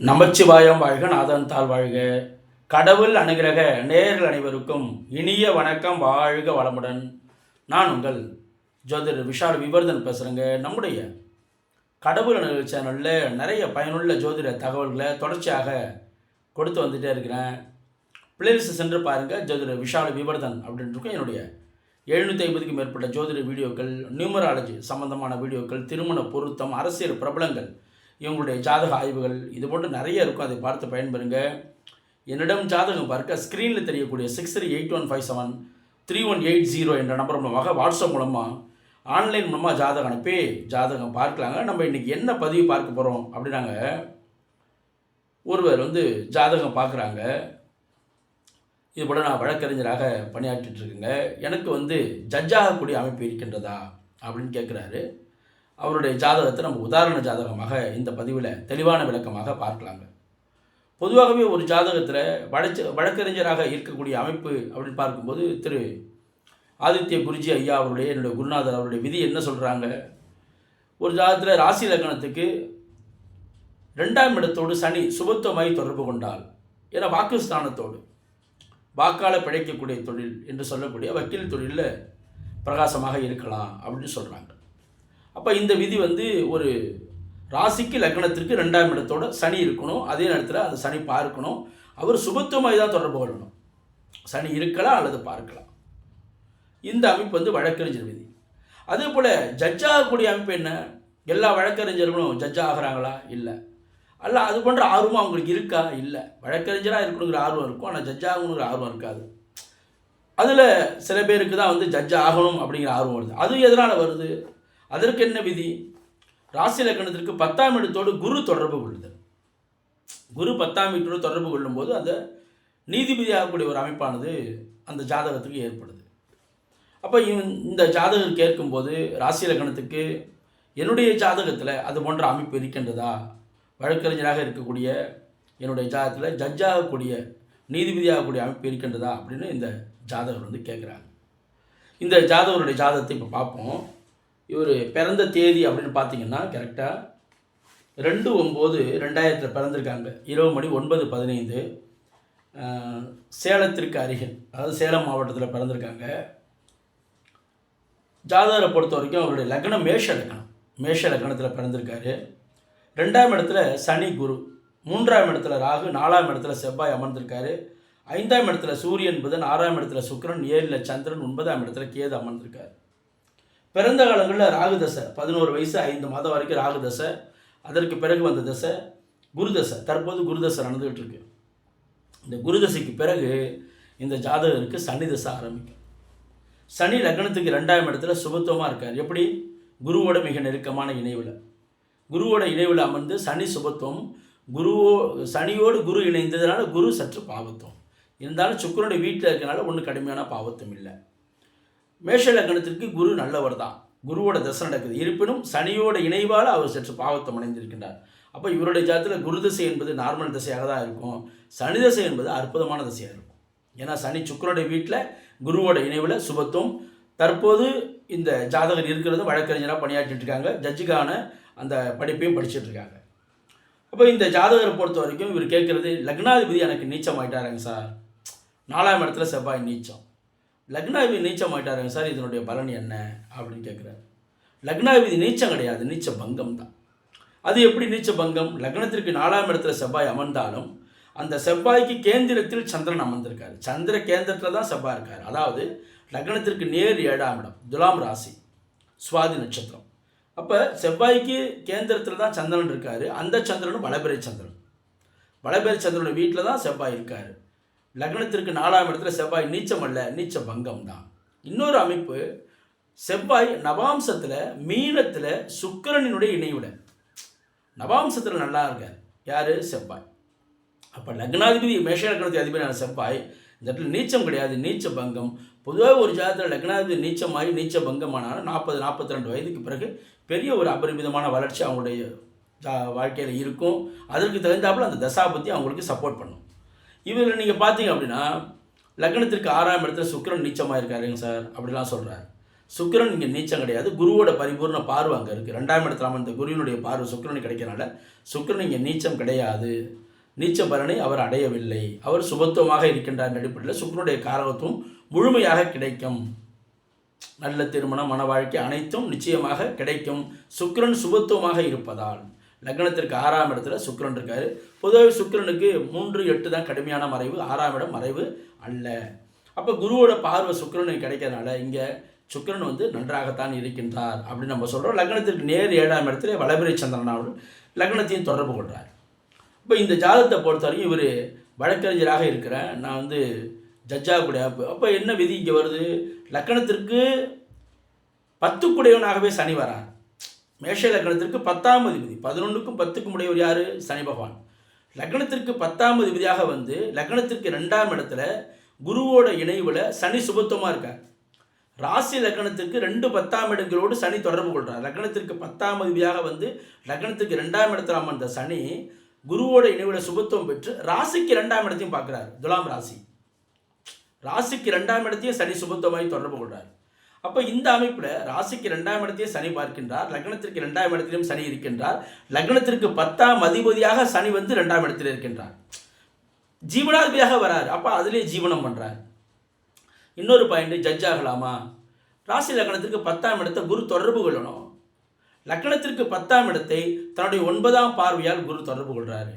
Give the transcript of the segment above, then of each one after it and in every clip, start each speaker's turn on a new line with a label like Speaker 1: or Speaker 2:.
Speaker 1: நமச்சிவாயம் வாழ்க, நாதன் தாழ் வாழ்க. கடவுள் அனுகிரக நேயர்கள் அனைவருக்கும் இனிய வணக்கம். வாழ்க வளமுடன். நான் உங்கள் ஜோதிடர் விஷால் விவர்தன் பேசுகிறேங்க. நம்முடைய கடவுள் அணுகு சேனலில் நிறைய பயனுள்ள ஜோதிட தகவல்களை தொடர்ச்சியாக கொடுத்து வந்துகிட்டே இருக்கிறேன். பிளேலிஸ்ட் சென்று பாருங்கள். ஜோதிடர் விஷால் விவர்தன் அப்படின்ட்டு என்னுடைய 750க்கும் மேற்பட்ட ஜோதிட வீடியோக்கள், நியூமராலஜி சம்பந்தமான வீடியோக்கள், திருமண பொருத்தம், அரசியல் பிரபலங்கள், இவங்களுடைய ஜாதக ஆய்வுகள், இது போன்று நிறைய இருக்கும். அதை பார்த்து பயன்பெறுங்க. என்னிடம் ஜாதகம் பார்க்க ஸ்க்ரீனில் தெரியக்கூடிய 6381573180 என்ற நம்பர் மூலமாக வாட்ஸ்அப் மூலமாக ஆன்லைன் மூலமாக ஜாதகம் அனுப்பி ஜாதகம் பார்க்கலாங்க. நம்ம இன்றைக்கி என்ன பதிவு பார்க்க போகிறோம் அப்படின்னாங்க, ஒருவர் ஜாதகம் பார்க்குறாங்க. இது போல் நான் வழக்கறிஞராக பணியாற்றிட்டுருக்கேங்க. எனக்கு ஜட்ஜாகக்கூடிய அமைப்பு இருக்கின்றதா அப்படின்னு கேட்குறாரு. அவருடைய ஜாதகத்தை நம்ம உதாரண ஜாதகமாக இந்த பதிவில் தெளிவான விளக்கமாக பார்க்கலாங்க. பொதுவாகவே ஒரு ஜாதகத்தில் வழக்கறிஞராக இருக்கக்கூடிய அமைப்பு அப்படின்னு பார்க்கும்போது திரு ஆதித்ய குருஜி ஐயா அவருடைய, என்னுடைய குருநாதர் அவருடைய விதி என்ன சொல்கிறாங்க, ஒரு ஜாதகத்தில் ராசி லக்னத்துக்கு 2ஆம் இடத்தோடு சனி சுபத்துவமாய் தொடர்பு கொண்டால், ஏன்னா வாக்குஸ்தானத்தோடு வாக்கால் பிழைக்கக்கூடிய தொழில் என்று சொல்லக்கூடிய வக்கீல் தொழிலில் பிரகாசமாக இருக்கலாம் அப்படின்னு சொல்கிறாங்க. அப்போ இந்த விதி ஒரு ராசிக்கு லக்னத்திற்கு 2ஆம் இடத்தோட சனி இருக்கணும். அதே நேரத்தில் அந்த சனி பார்க்கணும். அவர் சுபத்துவமாய் தான் தொடர்பு கொள்ளணும். சனி இருக்கலாம் அல்லது பார்க்கலாம். இந்த அமைப்பு வழக்கறிஞர் விதி. அதே போல் ஜட்ஜாகக்கூடிய அமைப்பு என்ன, எல்லா வழக்கறிஞர்களும் ஜட்ஜ் ஆகிறாங்களா? இல்லை. அல்ல அது போன்ற ஆர்வம் அவங்களுக்கு இருக்கா? இல்லை. வழக்கறிஞராக இருக்கணுங்கிற ஆர்வம் இருக்கும், ஆனால் ஜட்ஜ் ஆகணுங்கிற ஆர்வம் இருக்காது. அதில் சில பேருக்கு தான் ஜட்ஜ் ஆகணும் அப்படிங்கிற ஆர்வம் வருது. அது எதனால் வருது? அதற்கு என்ன விதி? ராசி லக்னத்திற்கு 10ஆம் இடத்தோடு குரு தொடர்பு கொள்ளுதல். குரு 10ஆம் வீட்டோடு தொடர்பு கொள்ளும்போது அந்த நீதிபதியாகக்கூடிய ஒரு அமைப்பானது அந்த ஜாதகத்துக்கு ஏற்படுது. அப்போ இந்த ஜாதகம் கேட்கும்போது ராசி லக்னத்துக்கு என்னுடைய ஜாதகத்தில் அது போன்ற அமைப்பு இருக்கின்றதா, வழக்கறிஞராக இருக்கக்கூடிய என்னுடைய ஜாதகத்தில் ஜட்ஜாகக்கூடிய நீதிபதியாகக்கூடிய அமைப்பு இருக்கின்றதா அப்படின்னு இந்த ஜாதகர் கேட்குறாங்க. இந்த ஜாதகருடைய ஜாதகத்தை இப்போ பார்ப்போம். இவர் பிறந்த தேதி அப்படின்னு பார்த்தீங்கன்னா கரெக்டாக 2/9/2000 பிறந்திருக்காங்க. இரவு மணி 9:15 சேலத்திற்கு அருகில், அதாவது சேலம் மாவட்டத்தில் பிறந்திருக்காங்க. ஜாதகரை பொறுத்த வரைக்கும் அவருடைய லக்னம் மேஷ லக்னத்தில் பிறந்திருக்காரு. 2ஆம் இடத்துல சனி குரு, 3ஆம் இடத்துல ராகு, 4ஆம் இடத்துல செவ்வாய் அமர்ந்திருக்காரு. 5ஆம் இடத்துல சூரியன் புதன், 6ஆம் இடத்துல சுக்கிரன், 7ல் சந்திரன், 9ஆம் இடத்துல கேது அமர்ந்திருக்காரு. பிறந்த காலங்களில் ராகு தசை 11 வயசு 5 மாதம் வரைக்கும் ராகு தசை. அதற்கு பிறகு வந்த தசை குரு தசை. தற்போது குரு தசை நடந்துகிட்டு இருக்கு. இந்த குரு தசைக்கு பிறகு இந்த ஜாதகருக்கு சனி தசை ஆரம்பிக்கும். சனி லக்னத்துக்கு 2ஆம் இடத்துல சுபத்துவமாக இருக்கார். எப்படி? குருவோட மிக நெருக்கமான இணைவில், குருவோட இணைவில் அமர்ந்து சனி சுபத்துவம். சனியோடு குரு இணைந்ததுனால குரு சற்று பாவத்துவம் இருந்தாலும் சுக்கிரனுடைய வீட்டில் இருக்கனால ஒன்றும் கடுமையான பாவத்துவம் இல்லை. மேஷ லக்னத்திற்கு குரு நல்லவர் தான், குருவோட தசை நடக்குது. இருப்பினும் சனியோட இணைவால் அவர் சற்று பாவத்தம் அடைந்திருக்கின்றார். அப்போ இவருடைய ஜாதகத்தில் குரு தசை என்பது நார்மல் தசையாக தான் இருக்கும். சனி தசை என்பது அற்புதமான தசையாக இருக்கும். ஏன்னா சனி சுக்கிரனுடைய வீட்டில் குருவோட இணைவில் சுபத்துவம். தற்போது இந்த ஜாதகர் இருக்கிறது வழக்கறிஞராக பணியாற்றிட்டு இருக்காங்க. ஜட்ஜுக்கான அந்த படிப்பையும் படிச்சுட்டு இருக்காங்க. அப்போ இந்த ஜாதகரை பொறுத்த வரைக்கும் இவர் கேட்குறது, லக்னாதிபதி எனக்கு நீச்சம் ஆகிட்டாருங்க சார், 4ஆம் இடத்துல செவ்வாய் நீச்சம், லக்னாதிபதி நீச்சம் ஆகிட்டாருங்க சார், இதனுடைய பலன் என்ன அப்படின்னு கேட்குறாரு. லக்னாதிபதி நீச்சம் கிடையாது, நீச்ச பங்கம் தான். அது எப்படி நீச்ச பங்கம்? லக்னத்திற்கு 4ஆம் இடத்துல செவ்வாய் அமர்ந்தாலும் அந்த செவ்வாய்க்கு கேந்திரத்தில் சந்திரன் அமர்ந்திருக்காரு. சந்திர கேந்திரத்தில் தான் செவ்வாய் இருக்கார். அதாவது லக்னத்திற்கு நேர் 7ஆம் இடம், துலாம் ராசி, சுவாதி நட்சத்திரம். அப்போ செவ்வாய்க்கு கேந்திரத்தில் தான் சந்திரன் இருக்கார். அந்த சந்திரனும் வளபிறை சந்திரன். வளபிறை சந்திரனுடைய வீட்டில் தான் செவ்வாய் இருக்கார். லக்னத்திற்கு 4ஆம் இடத்துல செவ்வாய் நீச்சம் அல்ல, நீச்ச பங்கம் தான். இன்னொரு அமைப்பு, செவ்வாய் நவாம்சத்தில் மீனத்தில் சுக்கிரனினுடைய இணைவில், நவாம்சத்தில் நல்லா இருக்கார். யார்? செவ்வாய். அப்போ லக்னாதிபதி மேஷ லக்னத்தின் அதிபதியான செவ்வாய் இந்த இடத்துல நீச்சம் கிடையாது, நீச்ச பங்கம். பொதுவாக ஒரு ஜாதகத்தில் லக்னாதிபதி நீச்சமாகி நீச்ச பங்கமானாலும் 40-42 வயதுக்கு பிறகு பெரிய ஒரு அபரிமிதமான வளர்ச்சி அவங்களுடைய வாழ்க்கையில் இருக்கும். அதற்கு தகுந்தாப்புல அந்த தசாபத்தி அவங்களுக்கு சப்போர்ட் பண்ணும். இதில் நீங்கள் பார்த்தீங்க அப்படின்னா லக்னத்திற்கு 6ஆம் இடத்துல சுக்கிரன் நீச்சமாக இருக்காருங்க சார் அப்படிலாம் சொல்கிறார். சுக்கிரன் இங்கே நீச்சம் கிடையாது, குருவோட பரிபூர்ண பார்வை அங்கே இருக்குது. 2ஆம் இடத்துல அமர்ந்த குருவினுடைய பார்வை சுக்கிரனுக்கு கிடைக்கிறனால சுக்கிரன் இங்கே நீச்சம் கிடையாது, நீச்ச பலனை அவர் அடையவில்லை. அவர் சுபத்துவமாக இருக்கின்றார் அடிப்படையில் சுக்கிரனுடைய காரகத்துவம் முழுமையாக கிடைக்கும். நல்ல திருமணம், மன வாழ்க்கை அனைத்தும் நிச்சயமாக கிடைக்கும். சுக்கிரன் சுபத்துவமாக இருப்பதால் லக்னத்திற்கு 6ஆம் இடத்துல சுக்கிரன் இருக்கார். பொதுவாக சுக்கிரனுக்கு 3-8 தான் கடுமையான மறைவு, 6ஆம் இடம் மறைவு அல்ல. அப்போ குருவோட பார்வை சுக்கிரனுக்கு கிடைக்கிறதுனால இங்கே சுக்கிரன் வந்து நன்றாகத்தான் இருக்கின்றார் அப்படின்னு நம்ம சொல்கிறோம். லக்னத்திற்கு நேர் 7ஆம் இடத்துல வளபிறை சந்திரனாவோடு லக்னத்தையும் தொடர்பு கொள்கிறார். இப்போ இந்த ஜாதகத்தை பொறுத்த வரைக்கும் இவர் வழக்கறிஞராக இருக்கிறேன், நான் வந்து ஜட்ஜாக கூடிய. அப்போ என்ன விதி இங்கே வருது? லக்னத்திற்கு 10 குடையவனாகவே சனி வரார். மேஷ லக்னத்திற்கு 10ஆம் அதிபதி, 11க்கும் 10க்கும் உடையவர் யார்? சனி பகவான். லக்னத்திற்கு 10ஆம் அதிபதியாக வந்து லக்னத்திற்கு 2ஆம் இடத்துல குருவோட இணைவில் சனி சுபத்துவமாக இருக்கார். ராசி லக்னத்திற்கு 2 10ஆம் இடங்களோடு சனி தொடர்பு கொள்கிறார். லக்னத்திற்கு 10ஆம் அதிபதியாக வந்து லக்னத்திற்கு 2ஆம் இடத்துல அமர்ந்த சனி குருவோட இணைவில் சுபத்துவம் பெற்று ராசிக்கு 2ஆம் இடத்தையும் பார்க்குறார். துலாம் ராசி ராசிக்கு 2ஆம் இடத்தையும் சனி சுபத்துவமாய் தொடர்பு கொள்கிறார். அப்போ இந்த அமைப்பில் ராசிக்கு 2ஆம் இடத்தையும் சனி பார்க்கின்றார், லக்னத்திற்கு 2ஆம் இடத்திலும் சனி இருக்கின்றார். லக்னத்திற்கு 10ஆம் அதிபதியாக சனி வந்து 2ஆம் இடத்தில் இருக்கின்றார், ஜீவனாதிபதியாக வரார். அப்போ அதிலே ஜீவனம் பண்ணுறார். இன்னொரு பாயிண்ட், ஜட்ஜ் ஆகலாமா? ராசி லக்னத்திற்கு 10ஆம் இடத்தை குரு தொடர்பு கொள்ளணும். லக்னத்திற்கு 10ஆம் இடத்தை தன்னுடைய 9ஆம் பார்வையால் குரு தொடர்பு கொள்கிறாரு.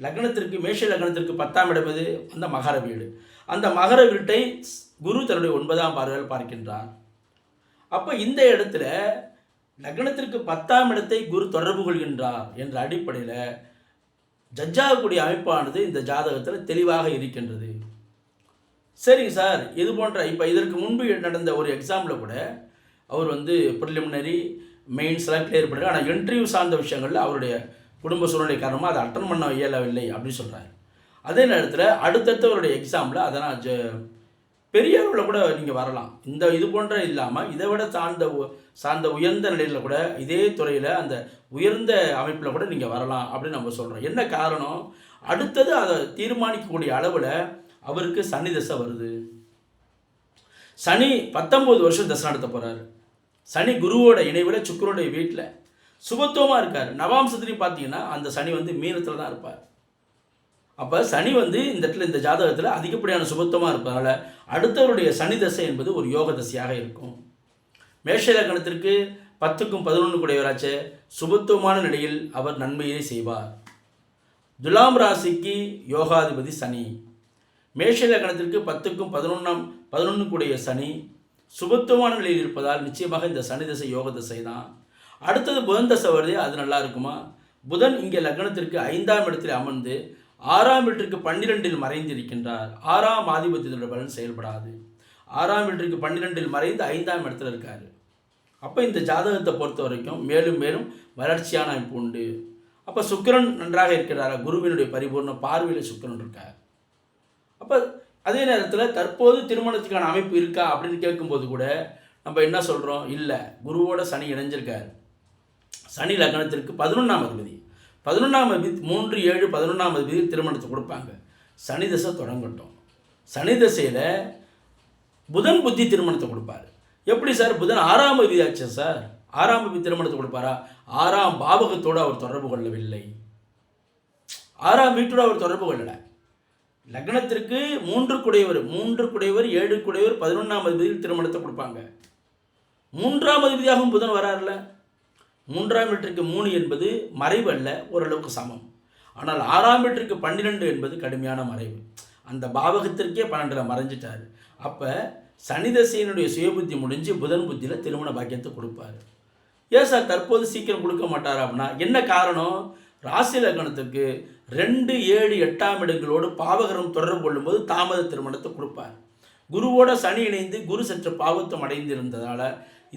Speaker 1: லக்னத்திற்கு மேஷ லக்னத்திற்கு 10ஆம் இடம் எது? அந்த மகர வீடு. அந்த மகர வீட்டை குரு தன்னுடைய 9ஆம் பார்வையால் பார்க்கின்றார். அப்போ இந்த இடத்துல லக்னத்திற்கு 10ஆம் இடத்தை குரு தொடர்பு கொள்கின்றார் என்ற அடிப்படையில் ஜட்ஜாகக்கூடிய அமைப்பானது இந்த ஜாதகத்தில் தெளிவாக இருக்கின்றது. சரிங்க சார், இது போன்ற இப்போ இதற்கு முன்பு நடந்த ஒரு எக்ஸாமில் கூட அவர் வந்து ப்ரிலிமினரி மெயின்ஸ்லாம் கிளியர் பண்ணுறாரு. ஆனால் இன்டர்வியூ சார்ந்த விஷயங்களில் அவருடைய குடும்ப சூழ்நிலை காரணமாக அதை அட்டன் பண்ண இயலவில்லை அப்படின்னு சொல்கிறார். அதே நேரத்தில் அடுத்தவருடைய எக்ஸாமில் அதனால் பெரிய அளவில் கூட நீங்கள் வரலாம். இந்த இது போன்ற இல்லாமல் இதை விட சார்ந்த உயர்ந்த நிலையில் கூட இதே துறையில் அந்த உயர்ந்த அமைப்பில் கூட நீங்கள் வரலாம் அப்படின்னு நம்ம சொல்கிறோம். என்ன காரணம்? அடுத்தது அதை தீர்மானிக்கக்கூடிய அளவில் அவருக்கு சனி தசை வருது. சனி 19 வருஷம் தசை நடத்த போகிறார். சனி குருவோட இணைவில் சுக்கிரனுடைய வீட்டில் சுபத்துவமாக இருக்கார். நவாம்சத்துலையும் பார்த்தீங்கன்னா அந்த சனி வந்து மீனத்தில் தான் இருப்பார். அப்போ சனி வந்து இந்த இடத்துல இந்த ஜாதகத்தில் அதிகப்படியான சுபத்துவமாக இருப்பதனால அடுத்தவருடைய சனி தசை என்பது ஒரு யோக தசையாக இருக்கும். மேஷ லக்னத்திற்கு 10க்கும் 11 கூடியவராச்சே சுபத்துவமான நிலையில் அவர் நன்மையை செய்வார். துலாம் ராசிக்கு யோகாதிபதி சனி. மேஷ லக்னத்திற்கு 10க்கும் 11 கூடிய சனி சுபத்துவமான நிலையில் இருப்பதால் நிச்சயமாக இந்த சனி தசை யோக தசை தான். அடுத்தது புதன் தசை வருது, அது நல்லா இருக்குமா? புதன் இங்கே லக்னத்திற்கு 5ஆம் இடத்தில் அமர்ந்து 6ஆம் வீட்டிற்கு 12இல் மறைந்திருக்கின்றார். 6ஆம் ஆதிபத்தியத்தோட பலன் செயல்படாது. 6ஆம் வீட்டிற்கு 12இல் மறைந்து 5ஆம் இடத்துல இருக்கார். அப்போ இந்த ஜாதகத்தை பொறுத்த வரைக்கும் மேலும் மேலும் வளர்ச்சியான அமைப்பு உண்டு. அப்போ சுக்கிரன் நன்றாக இருக்கிறாரா? குருவினுடைய பரிபூர்ண பார்வையில் சுக்கிரன் இருக்கார். அப்போ அதே நேரத்தில் தற்போது திருமணத்துக்கான அமைப்பு இருக்கா அப்படின்னு கேட்கும்போது கூட நம்ம என்ன சொல்கிறோம்? இல்லை, குருவோட சனி இணைஞ்சிருக்கார். சனி லக்னத்திற்கு 11ஆம் அதிபதி. 11ஆம் அதிபதி 3, 7, 11ஆம் அதிபதி திருமணத்தை கொடுப்பாங்க. சனி தசை தொடங்கட்டும். சனி தசையில் புதன் புத்தி திருமணத்தை கொடுப்பார். எப்படி சார்? புதன் 6ஆம் அதிபதி ஆச்சு சார், 6ஆம் அதிபதி திருமணத்தை கொடுப்பாரா? 6ஆம் பாவகத்தோடு அவர் தொடர்பு கொள்ளவில்லை. 6ஆம் வீட்டோடு அவர் தொடர்பு கொள்ளலை. லக்னத்திற்கு 3 குடையவர் 7 குடையவர் 11ஆம் அதிபதியில் திருமணத்தை கொடுப்பாங்க. 3ஆம் அதிபதியாகவும் புதன் வராருல. 3ஆம் வீட்டிற்கு 3 என்பது மறைவு அல்ல, ஓரளவுக்கு சமம். ஆனால் 6ஆம் வீட்டிற்கு 12 என்பது கடுமையான மறைவு. அந்த பாவகத்திற்கே 12 மறைஞ்சிட்டார். அப்போ சனி தசையினுடைய சுயபுத்தி முடிஞ்சு புதன் புத்தியில் திருமண பாக்கியத்தை கொடுப்பார். ஏன் சார் தற்போது சீக்கிரம் கொடுக்க மாட்டார் அப்படின்னா என்ன காரணம்? ராசி லக்னத்துக்கு 2, 7, 8ஆம் இடங்களோடு பாவகரம் தொடர்பு கொள்ளும்போது தாமத திருமணத்தை கொடுப்பார். குருவோட சனி இணைந்து குரு சற்று பாவத்தம் அடைந்திருந்ததால்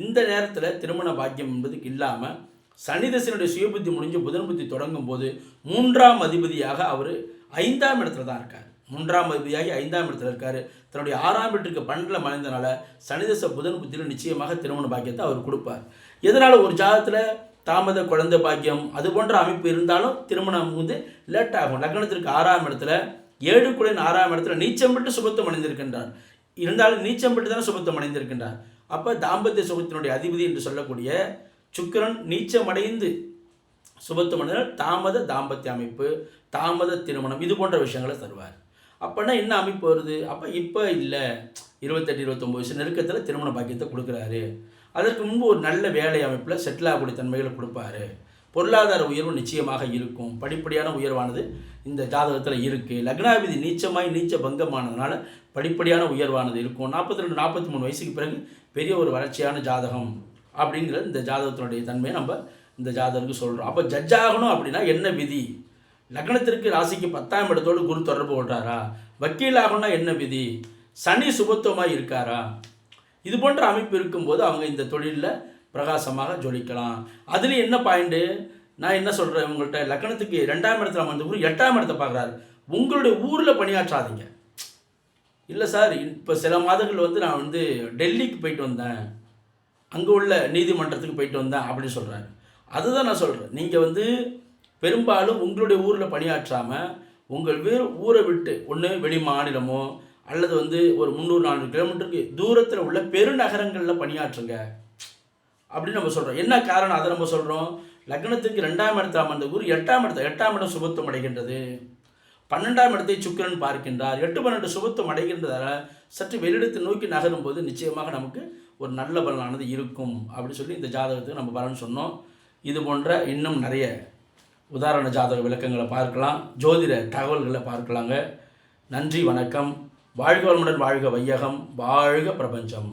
Speaker 1: இந்த நேரத்தில் திருமண பாக்கியம் என்பதுக்கு இல்லாமல் சனி தசையினுடைய சுயபுத்தி முடிஞ்சு புதன் புத்தி தொடங்கும் போது 3ஆம் அதிபதியாக அவர் 5ஆம் இடத்துல தான் இருக்கார். 3ஆம் அதிபதியாகி 5ஆம் இடத்துல இருக்கார். தன்னுடைய 6ஆம் வீட்டிற்கு 12 மறைந்தனால சனி தசை புதன் புத்தியில் நிச்சயமாக திருமண பாக்கியத்தை அவர் கொடுப்பார். எதனால்? ஒரு ஜாதகத்தில் தாமத குழந்தை பாக்கியம் அது போன்ற அமைப்பு இருந்தாலும் திருமணம் வந்து லேட் ஆகும். லக்னத்திற்கு 6ஆம் இடத்துல 7 குடையன் 6ஆம் இடத்துல நீச்சம் பெற்று சுபத்துவம் அடைந்திருக்கின்றார். இருந்தாலும் நீச்சம் பெற்று தானே சுபத்துவம் அடைந்திருக்கின்றார். அப்போ தாம்பத்திய சுகத்தினுடைய அதிபதி என்று சொல்லக்கூடிய சுக்கிரன் நீச்சமடைந்து சுபத்துவமடைந்தால் தாமத தாம்பத்திய அமைப்பு, தாமத திருமணம், இது போன்ற விஷயங்களை தருவார். அப்போனா என்ன அமைப்பு வருது? அப்போ இப்போ இல்லை, 28 29 வயசு நெருக்கத்தில் திருமண பாக்கியத்தை கொடுக்குறாரு. அதற்கு முன்பு ஒரு நல்ல வேலை அமைப்பில் செட்டில் ஆகக்கூடிய தன்மைகளை கொடுப்பாரு. பொருளாதார உயர்வு நிச்சயமாக இருக்கும். படிப்படியான உயர்வானது இந்த ஜாதகத்தில் இருக்குது. லக்னாதிபதி நீச்ச பங்கமானதுனால படிப்படியான உயர்வானது இருக்கும். 42 43 வயசுக்கு பிறகு பெரிய ஒரு வளர்ச்சியான ஜாதகம் அப்படிங்கிறது இந்த ஜாதகத்தினுடைய தன்மையை நம்ம இந்த ஜாதகத்துக்கு சொல்கிறோம். அப்போ ஜட்ஜ் ஆகணும் அப்படின்னா என்ன விதி? லக்னத்திற்கு ராசிக்கு 10ஆம் இடத்தோடு குரு தொடர்பு கொள்கிறாரா? வக்கீல் ஆகணும்னா என்ன விதி? சனி சுபத்துவமாக இருக்காரா? இது போன்ற அமைப்பு இருக்கும்போது அவங்க இந்த தொழிலில் பிரகாசமாக ஜொலிக்கலாம். அதுலேயும் என்ன பாயிண்ட்டு, நான் என்ன சொல்கிறேன் உங்கள்கிட்ட, லக்னத்துக்கு 2ஆம் இடத்துல அமர்ந்த குரு 8ஆம் இடத்தை பார்க்குறாரு. உங்களுடைய ஊரில் பணியாற்றாதீங்க. இல்லை சார், இப்போ சில மாதங்கள் நான் டெல்லிக்கு போயிட்டு வந்தேன், அங்கே உள்ள நீதிமன்றத்துக்கு போயிட்டு வந்தேன் அப்படின்னு சொல்கிறாரு. அதுதான் நான் சொல்கிறேன். நீங்கள் பெரும்பாலும் உங்களுடைய ஊரில் பணியாற்றாமல் உங்கள் ஊரை விட்டு ஒன்று வெளி மாநிலமோ அல்லது ஒரு 300-400 கிலோமீட்டருக்கு தூரத்தில் உள்ள பெருநகரங்களில் பணியாற்றுங்க அப்படின்னு நம்ம சொல்கிறோம். என்ன காரணம் அதை நம்ம சொல்கிறோம்? லக்னத்துக்கு 2ஆம் இடத்தில் அமர்ந்த குரு 8ஆம் இடம் சுபத்துவம் அடைகின்றது. 12ஆம் இடத்தை சுக்கிரன் பார்க்கின்றார். 8 12 சுபத்துவம் அடைகின்றதால சற்று வெளியிடத்தை நோக்கி நகரும் போது நிச்சயமாக நமக்கு ஒரு நல்ல பலனானது இருக்கும் அப்படின்னு சொல்லி இந்த ஜாதகத்துக்கு நம்ம பலன் சொன்னோம். இது போன்ற இன்னும் நிறைய உதாரண ஜாதக விளக்கங்களை பார்க்கலாம், ஜோதிட தகவல்களை பார்க்கலாங்க. நன்றி, வணக்கம். வாழ்க வளமுடன், வாழ்க வையகம், வாழ்க பிரபஞ்சம்.